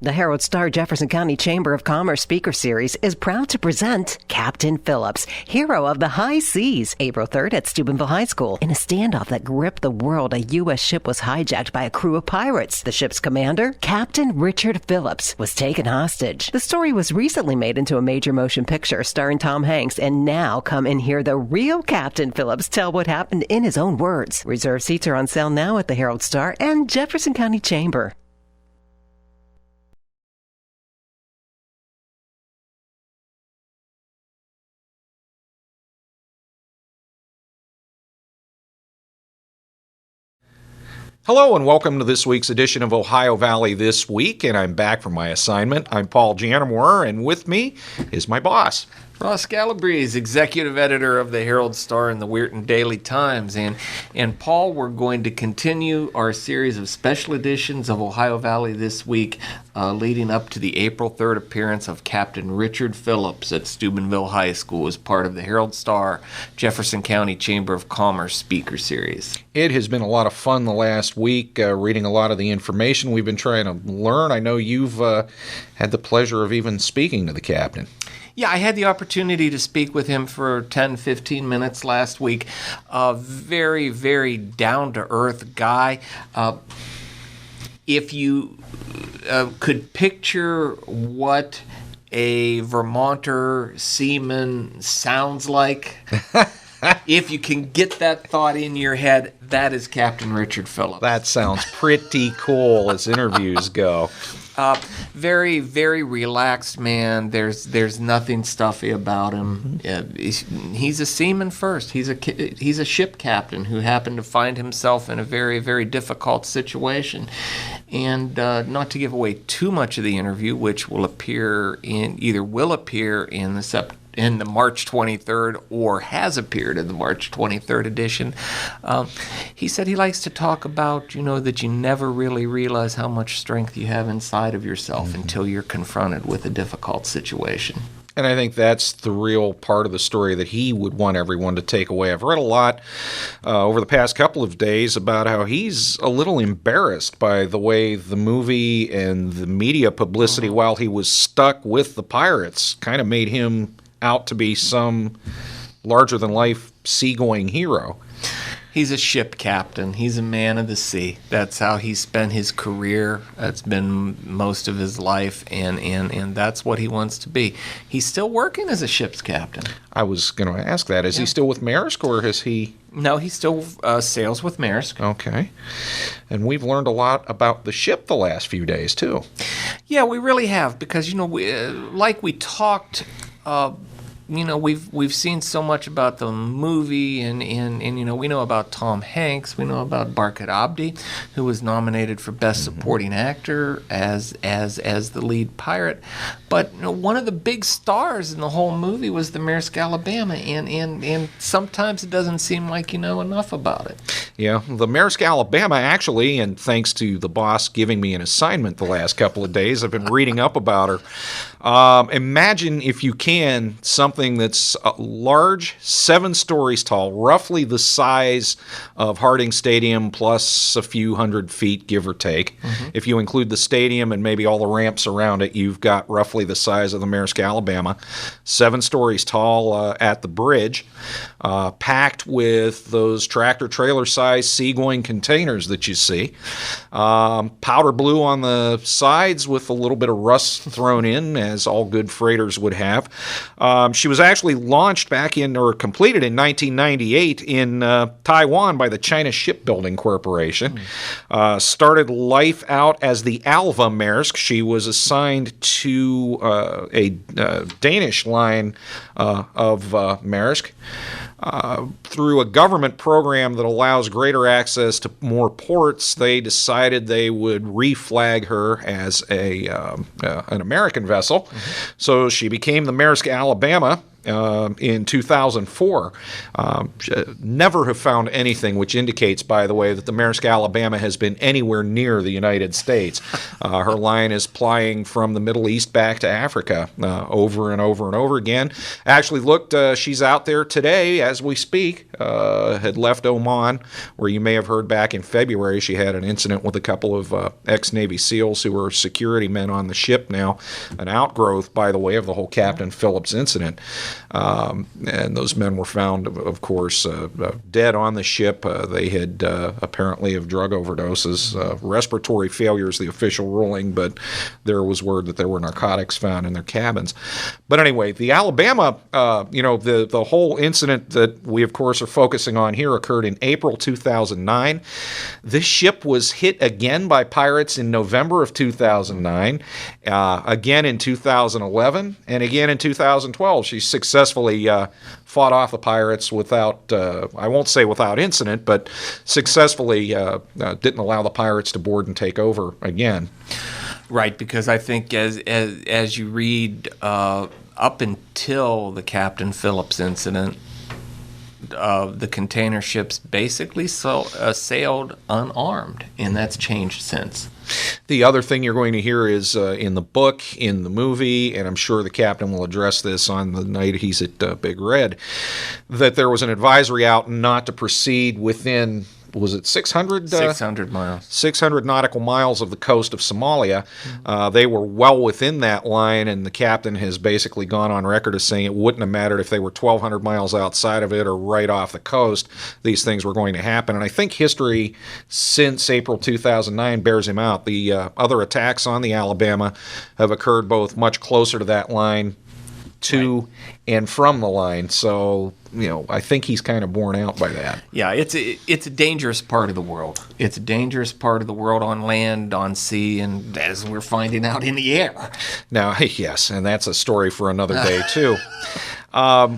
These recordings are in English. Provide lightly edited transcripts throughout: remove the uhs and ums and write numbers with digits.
The Herald-Star Jefferson County Chamber of Commerce Speaker Series is proud to present Captain Phillips, hero of the high seas, April 3rd at Steubenville High School. In a standoff that gripped the world, a U.S. ship was hijacked by a crew of pirates. The ship's commander, Captain Richard Phillips, was taken hostage. The story was recently made into a major motion picture starring Tom Hanks, and now come and hear the real Captain Phillips tell what happened in his own words. Reserved seats are on sale now at the Herald-Star and Jefferson County Chamber. Hello and welcome to this week's edition of Ohio Valley This Week, and I'm back from my assignment. I'm Paul Janamore, and with me is my boss, Ross Calabrese, executive editor of the Herald-Star and the Weirton Daily Times. And Paul, we're going to continue our series of special editions of Ohio Valley This Week, leading up to the April 3rd appearance of Captain Richard Phillips at Steubenville High School as part of the Herald-Star Jefferson County Chamber of Commerce Speaker Series. It has been a lot of fun the last week, reading a lot of the information we've been trying to learn. I know you've had the pleasure of even speaking to the captain. Yeah, I had the opportunity to speak with him for 10, 15 minutes last week. A very, very down-to-earth guy. If you could picture what a Vermonter seaman sounds like, if you can get that thought in your head, that is Captain Richard Phillips. That sounds pretty cool as interviews go. Very, very relaxed man. There's nothing stuffy about him. He's a seaman first. He's a ship captain who happened to find himself in a very, very difficult situation. And not to give away too much of the interview, which will appear in the March 23rd or has appeared in the March 23rd edition. He said he likes to talk about, that you never really realize how much strength you have inside of yourself until you're confronted with a difficult situation. And I think that's the real part of the story that he would want everyone to take away. I've read a lot over the past couple of days about how he's a little embarrassed by the way the movie and the media publicity while he was stuck with the pirates kind of made him out to be some larger-than-life seagoing hero. He's a ship captain. He's a man of the sea. That's how he spent his career. That's been most of his life, and that's what he wants to be. He's still working as a ship's captain. I was going to ask that. Is he still with Maersk, or has he... No, he still sails with Maersk. Okay. And we've learned a lot about the ship the last few days, too. Yeah, we really have, because, like we talked... we've seen so much about the movie, and we know about Tom Hanks, we know about Barkat Abdi, who was nominated for Best Supporting Actor as the lead pirate. But one of the big stars in the whole movie was the Maersk Alabama, and sometimes it doesn't seem like you know enough about it. Yeah, the Maersk Alabama, actually, and thanks to the boss giving me an assignment the last couple of days, I've been reading up about her. Imagine, if you can, something that's large, 7 stories tall, roughly the size of Harding Stadium plus a few hundred feet, give or take. If you include the stadium and maybe all the ramps around it, you've got roughly the size of the Maersk Alabama. 7 stories tall at the bridge, packed with those tractor-trailer-sized seagoing containers that you see. Powder blue on the sides with a little bit of rust thrown in, as all good freighters would have. She was actually launched completed in 1998 in Taiwan by the China Shipbuilding Corporation. Started life out as the Alva Maersk. She was assigned to a Danish line of Maersk. Through a government program that allows greater access to more ports, they decided they would reflag her as an American vessel. So she became the Maersk Alabama. in 2004. Never have found anything which indicates, by the way, that the Maersk Alabama has been anywhere near the United States. Her line is plying from the Middle East back to Africa over and over and over again. Actually looked, she's out there today as we speak, had left Oman, where you may have heard back in February she had an incident with a couple of ex-Navy SEALs who were security men on the ship now, an outgrowth, by the way, of the whole Captain Phillips incident. And those men were found, of course, dead on the ship. They had apparently of drug overdoses, respiratory failures, the official ruling, but there was word that there were narcotics found in their cabins. But anyway, the Alabama, the whole incident that we, of course, are focusing on here occurred in April 2009. This ship was hit again by pirates in November of 2009, again in 2011, and again in 2012. She successfully fought off the pirates without, I won't say without incident, but successfully didn't allow the pirates to board and take over again. Right, because I think as you read up until the Captain Phillips incident, the container ships basically sailed unarmed, and that's changed since. The other thing you're going to hear is in the book, in the movie, and I'm sure the captain will address this on the night he's at Big Red, that there was an advisory out not to proceed within, was it 600? 600 miles. 600 nautical miles of the coast of Somalia. They were well within that line, and the captain has basically gone on record as saying it wouldn't have mattered if they were 1,200 miles outside of it or right off the coast. These things were going to happen. And I think history since April 2009 bears him out. The other attacks on the Alabama have occurred both much closer to that line to and from the line. So, I think he's kind of borne out by that. Yeah, it's a dangerous part of the world. It's a dangerous part of the world on land, on sea, and as we're finding out, in the air. Now, yes, and that's a story for another day, too.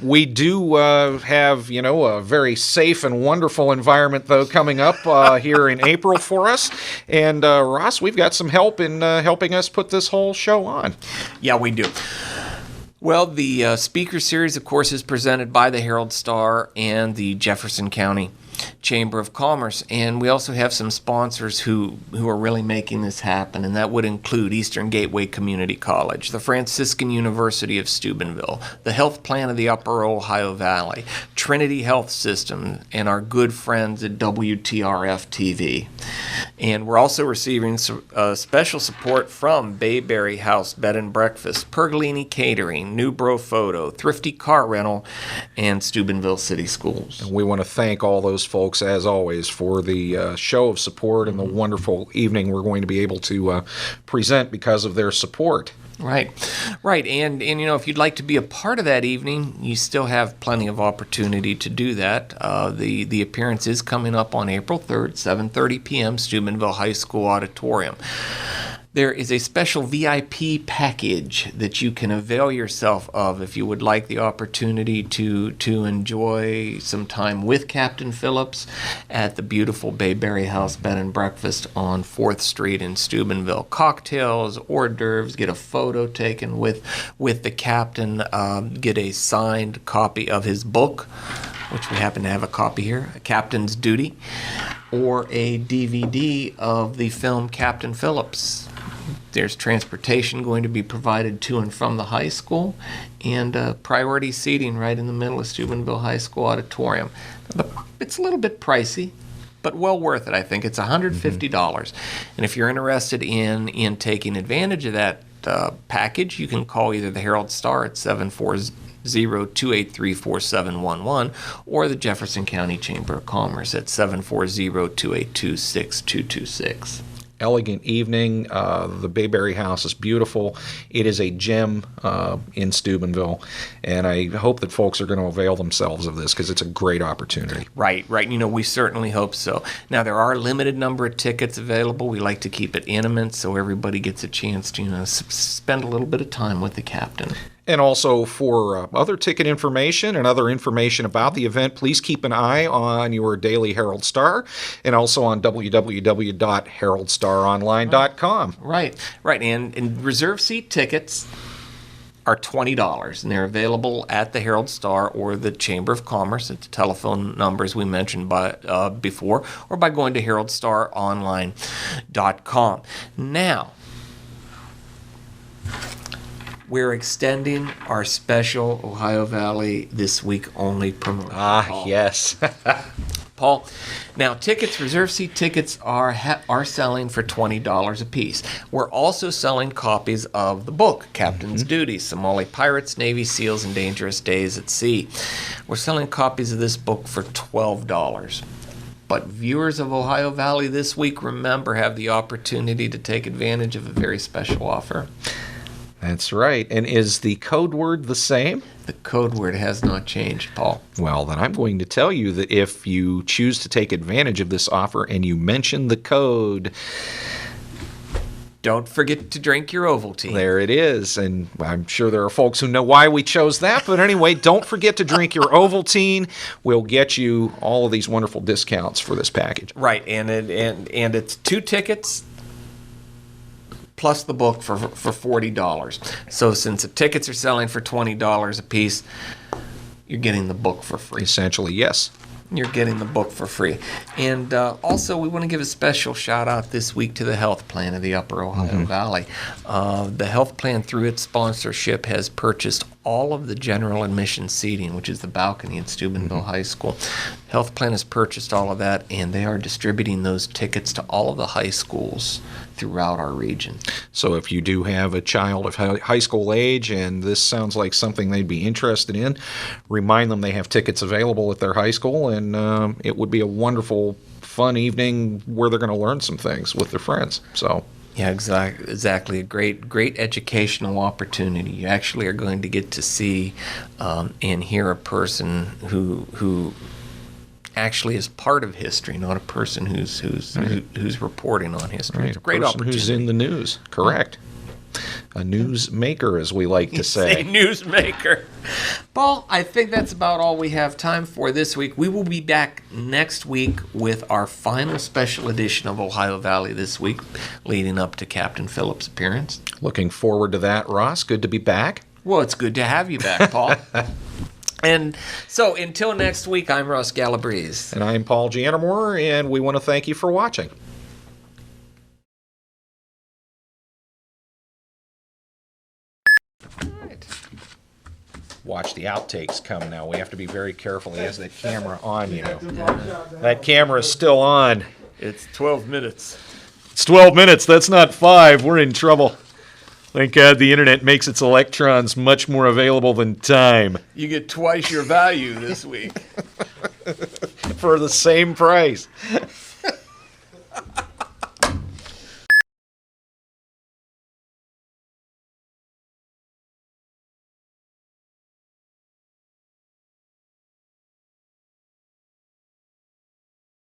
We do have, a very safe and wonderful environment, though, coming up here in April for us. And, Ross, we've got some help in helping us put this whole show on. Yeah, we do. Well, the speaker series, of course, is presented by the Herald-Star and the Jefferson County Chamber of Commerce, and we also have some sponsors who are really making this happen, and that would include Eastern Gateway Community College, the Franciscan University of Steubenville, the Health Plan of the Upper Ohio Valley, Trinity Health System, and our good friends at WTRF-TV. And we're also receiving special support from Bayberry House Bed and Breakfast, Pergolini Catering, Newbro Photo, Thrifty Car Rental, and Steubenville City Schools. And we want to thank all those folks, as always, for the show of support and the wonderful evening we're going to be able to present because of their support. Right. And if you'd like to be a part of that evening, you still have plenty of opportunity to do that. The appearance is coming up on April 3rd, 7:30 p.m., Steubenville High School Auditorium. There is a special VIP package that you can avail yourself of if you would like the opportunity to enjoy some time with Captain Phillips at the beautiful Bayberry House Bed and Breakfast on 4th Street in Steubenville. Cocktails, hors d'oeuvres, get a photo taken with the captain, get a signed copy of his book, which we happen to have a copy here, A Captain's Duty, or a DVD of the film Captain Phillips. There's transportation going to be provided to and from the high school, and priority seating right in the middle of Steubenville High School Auditorium. It's a little bit pricey, but well worth it, I think. It's $150. And if you're interested in taking advantage of that package, you can call either the Herald-Star at 740-283-4711 or the Jefferson County Chamber of Commerce at 740-282-6226. Elegant evening. The Bayberry House is beautiful. It is a gem in Steubenville, and I hope that folks are going to avail themselves of this because it's a great opportunity. Right. We certainly hope so. Now, there are a limited number of tickets available. We like to keep it intimate so everybody gets a chance to spend a little bit of time with the captain. And also for other ticket information and other information about the event, please keep an eye on your daily Herald-Star and also on www.heraldstaronline.com. Right. And reserve seat tickets are $20, and they're available at the Herald-Star or the Chamber of Commerce at the telephone numbers we mentioned before, or by going to heraldstaronline.com. Now, we're extending our special Ohio Valley This Week Only promotion. Ah, yes. Paul, now reserve seat tickets are selling for $20 a piece. We're also selling copies of the book, Captain's Duty, Somali Pirates, Navy SEALs, and Dangerous Days at Sea. We're selling copies of this book for $12. But viewers of Ohio Valley This Week, remember, have the opportunity to take advantage of a very special offer. That's right. And is the code word the same? The code word has not changed, Paul. Well, then I'm going to tell you that if you choose to take advantage of this offer and you mention the code, don't forget to drink your Ovaltine. There it is. And I'm sure there are folks who know why we chose that. But anyway, don't forget to drink your Ovaltine. We'll get you all of these wonderful discounts for this package. Right. And it's 2 tickets plus the book for $40. So since the tickets are selling for $20 a piece, you're getting the book for free. Essentially, yes. You're getting the book for free. And also, we want to give a special shout-out this week to the health plan of the Upper Ohio Valley. The health plan, through its sponsorship, has purchased all of the general admission seating, which is the balcony at Steubenville High School. Health plan has purchased all of that, and they are distributing those tickets to all of the high schools throughout our region. So if you do have a child of high school age and this sounds like something they'd be interested in, remind them they have tickets available at their high school, and it would be a wonderful, fun evening where they're going to learn some things with their friends. So. Yeah, exactly. A great educational opportunity. You actually are going to get to see and hear a person who actually is part of history, not a person who's reporting on history. Right, It's a great opportunity. Who's in the news, correct. A newsmaker, as we like to say. Newsmaker. Paul, I think that's about all we have time for this week. We will be back next week with our final special edition of Ohio Valley This Week, leading up to Captain Phillips' appearance. Looking forward to that, Ross. Good to be back. Well, it's good to have you back, Paul. And so until next week, I'm Ross Galabreeze. And I'm Paul Gianamore, and we want to thank you for watching. Watch the outtakes come now. We have to be very careful. He has that camera on, you know. That camera is still on. It's 12 minutes. It's 12 minutes. That's not 5. We're in trouble. Thank God the internet makes its electrons much more available than time. You get twice your value this week. For the same price.